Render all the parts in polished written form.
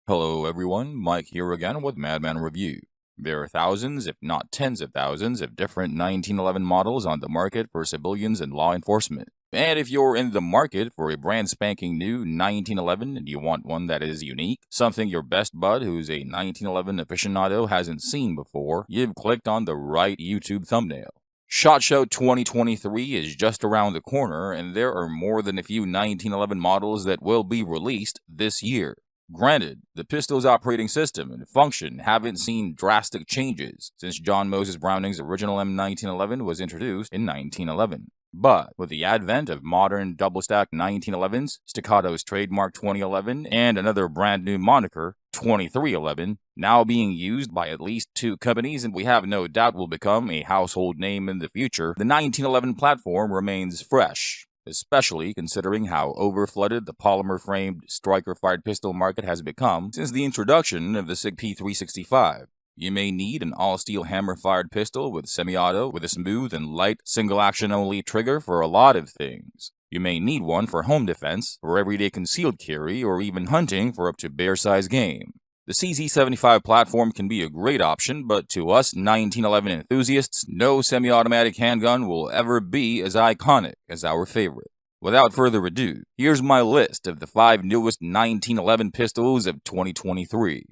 Hello everyone, Mike here again with MADMAN Review. There are thousands, if not tens of thousands, of different 1911 models on the market for civilians and law enforcement. And if you're in the market for a brand spanking new 1911 and you want one that is unique, something your best bud who's a 1911 aficionado hasn't seen before, you've clicked on the right YouTube thumbnail. SHOT Show 2023 is just around the corner, and there are more than a few 1911 models that will be released this year. Granted, the pistol's operating system and function haven't seen drastic changes since John Moses Browning's original M1911 was introduced in 1911. But with the advent of modern double-stack 1911s, Staccato's trademark 2011, and another brand new moniker, 2311, now being used by at least two companies and we have no doubt will become a household name in the future, the 1911 platform remains fresh, especially considering how overflooded the polymer-framed striker-fired pistol market has become since the introduction of the SIG P365. You may need an all-steel hammer-fired pistol with semi-auto with a smooth and light single-action-only trigger for a lot of things. You may need one for home defense, for everyday concealed carry, or even hunting for up to bear-size game. The CZ75 platform can be a great option, but to us 1911 enthusiasts, no semi-automatic handgun will ever be as iconic as our favorite. Without further ado, here's my list of the 5 newest 1911 pistols of 2023.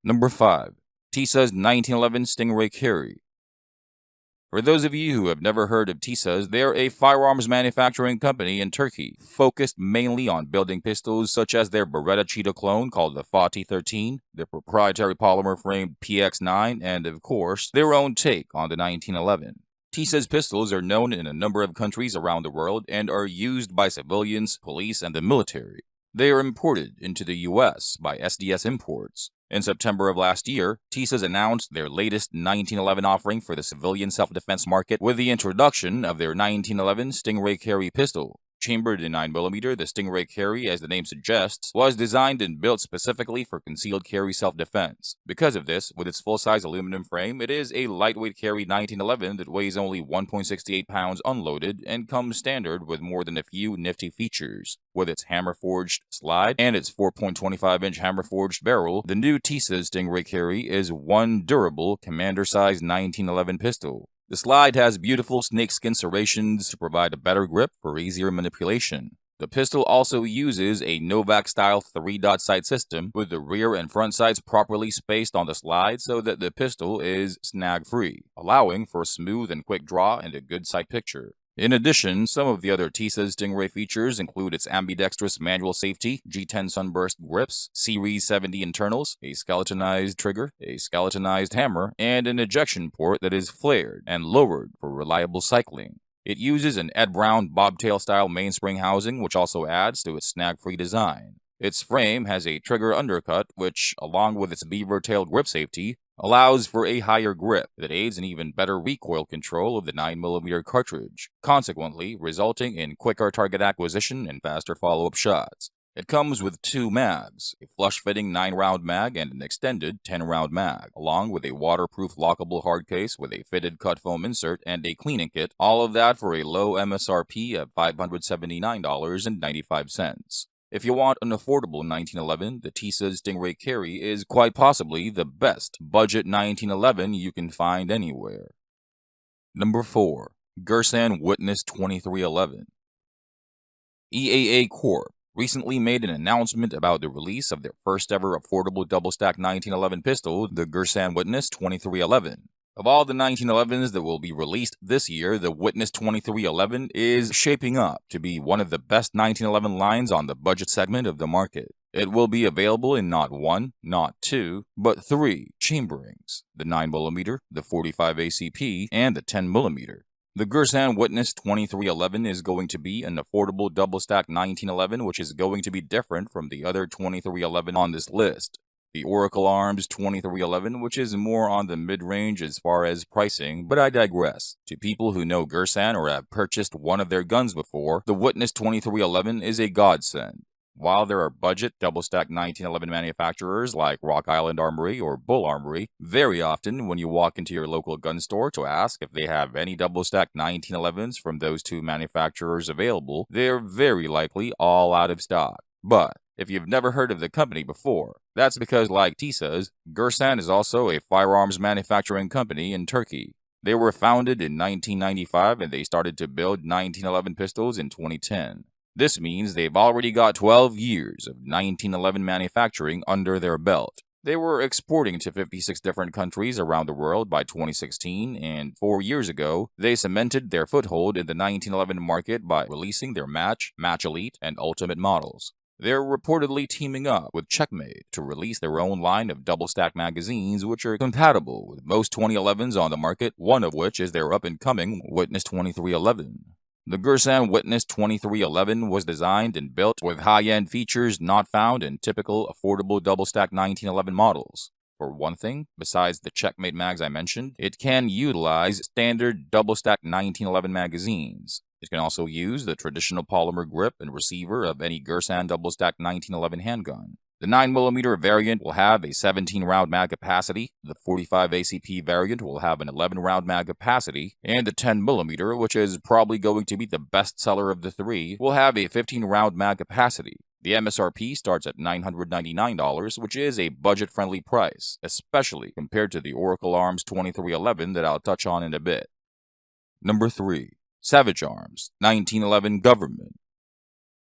Number 5. Tisa's 1911 Stingray Carry. For those of you who have never heard of Tisa's, they're a firearms manufacturing company in Turkey, focused mainly on building pistols such as their Beretta Cheetah clone called the Fatih 13, their proprietary polymer-framed PX9, and of course, their own take on the 1911. Tisa's pistols are known in a number of countries around the world and are used by civilians, police, and the military. They are imported into the US by SDS Imports. In September of last year, Tisa's announced their latest 1911 offering for the civilian self-defense market with the introduction of their 1911 Stingray Carry pistol. Chambered in 9mm, the Stingray Carry, as the name suggests, was designed and built specifically for concealed carry self-defense. Because of this, with its full-size aluminum frame, it is a lightweight carry 1911 that weighs only 1.68 pounds unloaded and comes standard with more than a few nifty features. With its hammer-forged slide and its 4.25-inch hammer-forged barrel, the new Tisa's Stingray Carry is one durable, commander-sized 1911 pistol. The slide has beautiful snakeskin serrations to provide a better grip for easier manipulation. The pistol also uses a Novak-style 3-dot sight system with the rear and front sights properly spaced on the slide so that the pistol is snag-free, allowing for a smooth and quick draw and a good sight picture. In addition, some of the other Tisa's Stingray features include its ambidextrous manual safety, G10 sunburst grips, Series 70 internals, a skeletonized trigger, a skeletonized hammer, and an ejection port that is flared and lowered for reliable cycling. It uses an Ed Brown bobtail-style mainspring housing, which also adds to its snag-free design. Its frame has a trigger undercut, which, along with its beaver-tail grip safety, allows for a higher grip that aids in even better recoil control of the 9mm cartridge, consequently resulting in quicker target acquisition and faster follow-up shots. It comes with 2 mags, a flush-fitting 9-round mag and an extended 10-round mag, along with a waterproof lockable hard case with a fitted cut foam insert and a cleaning kit, all of that for a low MSRP of $579.95. If you want an affordable 1911, the Tisa's Stingray Carry is quite possibly the best budget 1911 you can find anywhere. Number 4. Gersan Witness 2311. EAA Corp recently made an announcement about the release of their first ever affordable double-stack 1911 pistol, the Gersan Witness 2311. Of all the 1911s that will be released this year, the Witness 2311 is shaping up to be one of the best 1911 lines on the budget segment of the market. It will be available in not 1, not 2, but 3 chamberings, the 9mm, the 45 ACP, and the 10mm. The Gersan Witness 2311 is going to be an affordable double-stack 1911, which is going to be different from the other 2311 on this list. The Oracle Arms 2311, which is more on the mid-range as far as pricing, but I digress. To people who know Gersan or have purchased one of their guns before, the Witness 2311 is a godsend. While there are budget double-stack 1911 manufacturers like Rock Island Armory or Bull Armory, very often when you walk into your local gun store to ask if they have any double-stack 1911s from those two manufacturers available, they're very likely all out of stock. But if you've never heard of the company before. That's because, like Tisa's, Gersan is also a firearms manufacturing company in Turkey. They were founded in 1995 and they started to build 1911 pistols in 2010. This means they've already got 12 years of 1911 manufacturing under their belt. They were exporting to 56 different countries around the world by 2016, and 4 years ago, they cemented their foothold in the 1911 market by releasing their Match, Match Elite, and Ultimate models. They're reportedly teaming up with Checkmate to release their own line of double-stack magazines which are compatible with most 2011s on the market, one of which is their up-and-coming Witness 2311. The Gersan Witness 2311 was designed and built with high-end features not found in typical affordable double-stack 1911 models. For one thing, besides the Checkmate mags I mentioned, it can utilize standard double-stack 1911 magazines. It can also use the traditional polymer grip and receiver of any Gersan double-stack 1911 handgun. The 9mm variant will have a 17-round mag capacity, the 45 ACP variant will have an 11-round mag capacity, and the 10mm, which is probably going to be the best seller of the three, will have a 15-round mag capacity. The MSRP starts at $999, which is a budget-friendly price, especially compared to the Oracle Arms 2311 that I'll touch on in a bit. Number 3. Savage Arms, 1911 Government.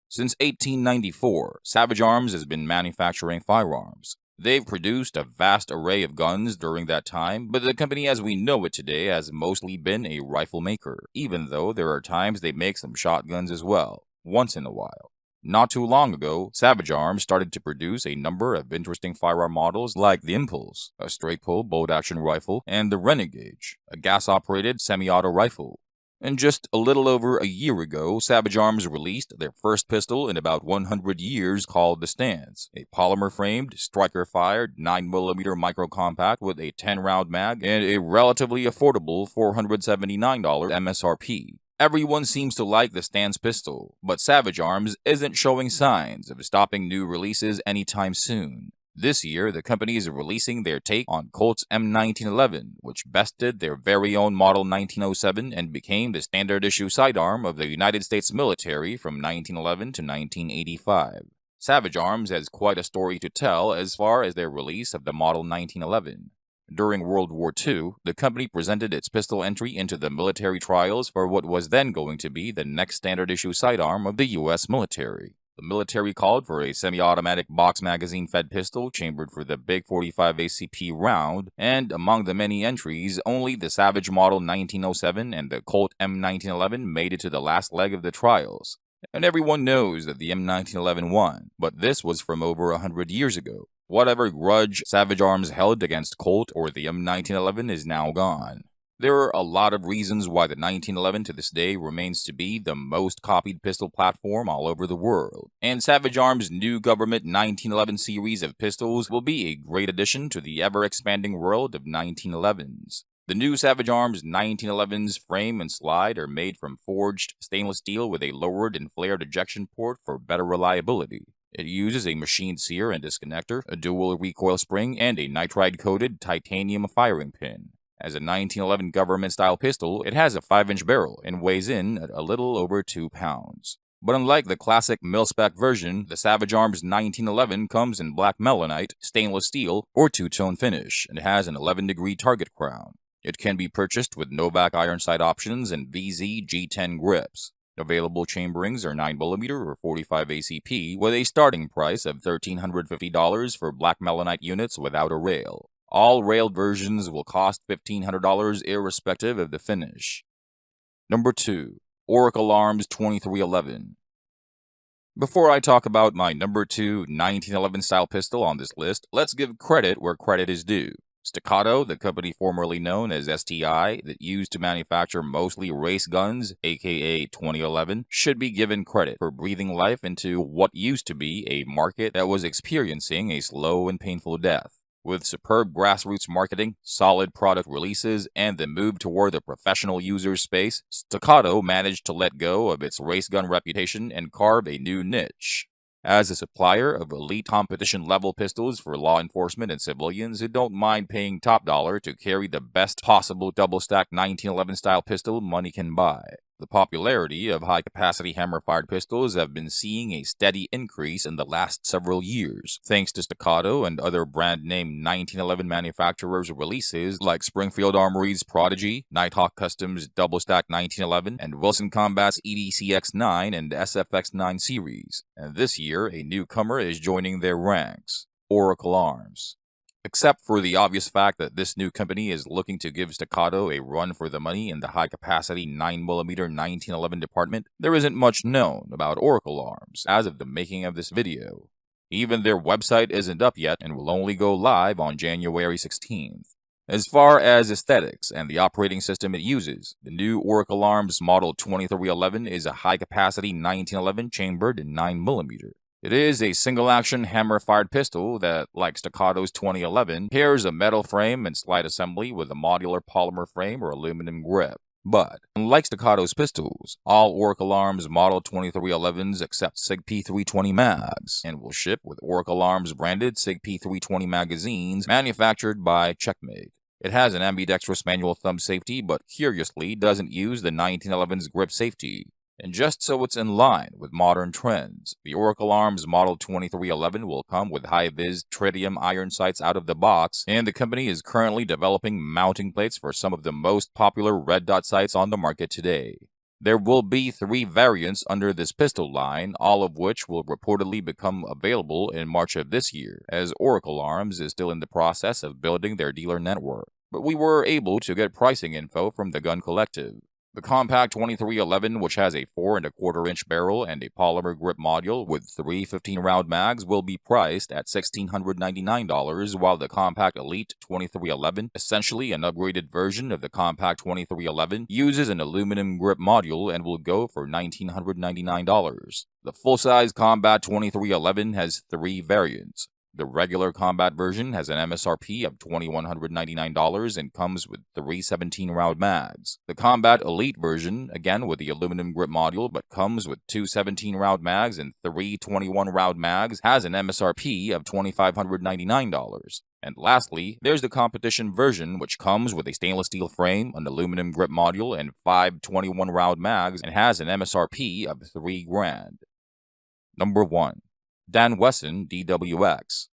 Since 1894, Savage Arms has been manufacturing firearms. They've produced a vast array of guns during that time, but the company as we know it today has mostly been a rifle maker, even though there are times they make some shotguns as well, once in a while. Not too long ago, Savage Arms started to produce a number of interesting firearm models like the Impulse, a straight-pull bolt-action rifle, and the Renegade, a gas-operated semi-auto rifle. And just a little over a year ago, Savage Arms released their first pistol in about 100 years called the Stance, a polymer-framed, striker-fired 9mm micro-compact with a 10-round mag and a relatively affordable $479 MSRP. Everyone seems to like the Stance pistol, but Savage Arms isn't showing signs of stopping new releases anytime soon. This year, the company is releasing their take on Colt's M1911, which bested their very own Model 1907 and became the standard-issue sidearm of the United States military from 1911 to 1985. Savage Arms has quite a story to tell as far as their release of the Model 1911. During World War II, the company presented its pistol entry into the military trials for what was then going to be the next standard-issue sidearm of the U.S. military. The military called for a semi-automatic box magazine-fed pistol chambered for the big 45 ACP round, and among the many entries, only the Savage Model 1907 and the Colt M1911 made it to the last leg of the trials. And everyone knows that the M1911 won, but this was from over 100 years ago. Whatever grudge Savage Arms held against Colt or the M1911 is now gone. There are a lot of reasons why the 1911 to this day remains to be the most copied pistol platform all over the world, and Savage Arms' new government 1911 series of pistols will be a great addition to the ever-expanding world of 1911s. The new Savage Arms 1911's frame and slide are made from forged stainless steel with a lowered and flared ejection port for better reliability. It uses a machined sear and disconnector, a dual recoil spring, and a nitride-coated titanium firing pin. As a 1911 government-style pistol, it has a 5-inch barrel and weighs in at a little over 2 pounds. But unlike the classic mil-spec version, the Savage Arms 1911 comes in black melanite, stainless steel, or two-tone finish, and has an 11-degree target crown. It can be purchased with Novak iron sight options and VZ G10 grips. Available chamberings are 9mm or 45 ACP, with a starting price of $1,350 for black melanite units without a rail. All railed versions will cost $1,500 irrespective of the finish. Number 2. Oracle Arms 2311. Before I talk about my number 2 1911 style pistol on this list, let's give credit where credit is due. Staccato, the company formerly known as STI, that used to manufacture mostly race guns, aka 2011, should be given credit for breathing life into what used to be a market that was experiencing a slow and painful death. With superb grassroots marketing, solid product releases, and the move toward the professional user space, Staccato managed to let go of its race gun reputation and carve a new niche. As a supplier of elite competition-level pistols for law enforcement and civilians who don't mind paying top dollar to carry the best possible double-stack 1911 style pistol money can buy, The popularity of high-capacity hammer-fired pistols have been seeing a steady increase in the last several years, thanks to Staccato and other brand-name 1911 manufacturers' releases like Springfield Armory's Prodigy, Nighthawk Customs Double-Stack 1911, and Wilson Combat's EDCX-9 and SFX-9 series. And this year, a newcomer is joining their ranks: Oracle Arms. Except for the obvious fact that this new company is looking to give Staccato a run for the money in the high-capacity 9mm 1911 department, there isn't much known about Oracle Arms as of the making of this video. Even their website isn't up yet and will only go live on January 16th. As far as aesthetics and the operating system it uses, the new Oracle Arms Model 2311 is a high-capacity 1911 chambered in 9mm. It is a single-action hammer-fired pistol that, like Staccato's 2011, pairs a metal frame and slide assembly with a modular polymer frame or aluminum grip. But, unlike Staccato's pistols, all Oracle Arms Model 2311s accept SIG P320 mags and will ship with Oracle Arms branded SIG P320 magazines manufactured by Checkmate. It has an ambidextrous manual thumb safety, but curiously doesn't use the 1911's grip safety. And just so it's in line with modern trends, the Oracle Arms Model 2311 will come with high-vis tritium iron sights out of the box, and the company is currently developing mounting plates for some of the most popular red dot sights on the market today. There will be 3 variants under this pistol line, all of which will reportedly become available in March of this year, as Oracle Arms is still in the process of building their dealer network. But we were able to get pricing info from the Gun Collective. The Compact 2311, which has a 4 1/4-inch barrel and a polymer grip module with 3 15-round mags, will be priced at $1,699, while the Compact Elite 2311, essentially an upgraded version of the Compact 2311, uses an aluminum grip module and will go for $1,999. The full-size Combat 2311 has 3 variants. The regular combat version has an MSRP of $2,199 and comes with 3 17-round mags. The Combat Elite version, again with the aluminum grip module, but comes with 2 17-round mags and 3 21-round mags, has an MSRP of $2,599. And lastly, there's the competition version, which comes with a stainless steel frame, an aluminum grip module, and 5 21-round mags, and has an MSRP of $3,000. Number 1. Dan Wesson DWX.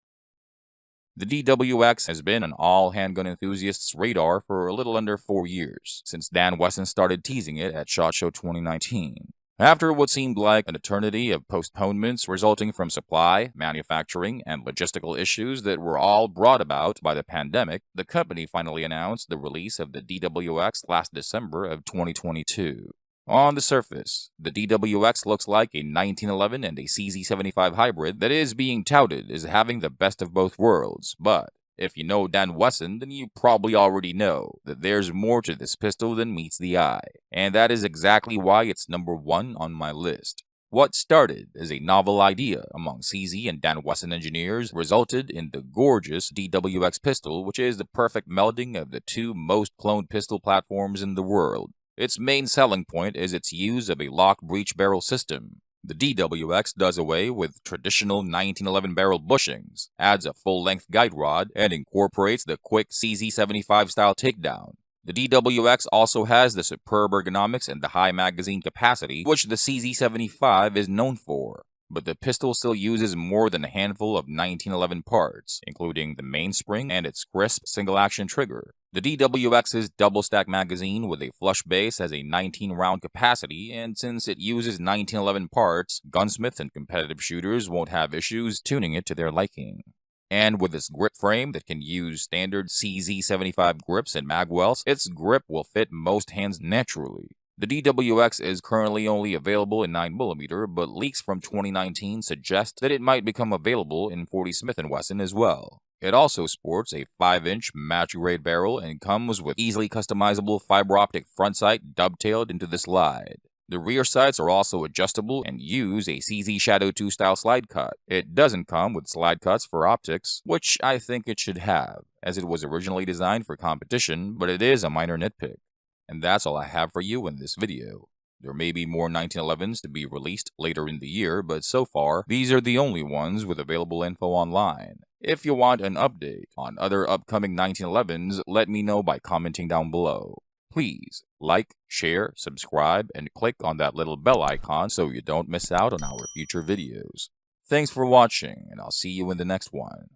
The DWX has been on all handgun enthusiasts' radar for a little under 4 years, since Dan Wesson started teasing it at SHOT Show 2019. After what seemed like an eternity of postponements resulting from supply, manufacturing, and logistical issues that were all brought about by the pandemic, the company finally announced the release of the DWX last December of 2022. On the surface, the DWX looks like a 1911 and a CZ75 hybrid that is being touted as having the best of both worlds, but if you know Dan Wesson, then you probably already know that there's more to this pistol than meets the eye, and that is exactly why it's number 1 on my list. What started as a novel idea among CZ and Dan Wesson engineers resulted in the gorgeous DWX pistol, which is the perfect melding of the 2 most cloned pistol platforms in the world. Its main selling point is its use of a lock breech barrel system. The DWX does away with traditional 1911 barrel bushings, adds a full-length guide rod, and incorporates the quick CZ75 style takedown. The DWX also has the superb ergonomics and the high magazine capacity, which the CZ75 is known for. But the pistol still uses more than a handful of 1911 parts, including the mainspring and its crisp single-action trigger. The DWX's double-stack magazine with a flush base has a 19-round capacity, and since it uses 1911 parts, gunsmiths and competitive shooters won't have issues tuning it to their liking. And with its grip frame that can use standard CZ75 grips and mag welts, its grip will fit most hands naturally. The DWX is currently only available in 9mm, but leaks from 2019 suggest that it might become available in 40 Smith & Wesson as well. It also sports a 5-inch match-grade barrel and comes with easily customizable fiber optic front sight dovetailed into the slide. The rear sights are also adjustable and use a CZ Shadow 2 style slide cut. It doesn't come with slide cuts for optics, which I think it should have, as it was originally designed for competition, but it is a minor nitpick. And that's all I have for you in this video. There may be more 1911s to be released later in the year, but so far, these are the only ones with available info online. If you want an update on other upcoming 1911s, let me know by commenting down below. Please Like, share, subscribe, and click on that little bell icon so you don't miss out on our future videos. Thanks for watching, and I'll see you in the next one.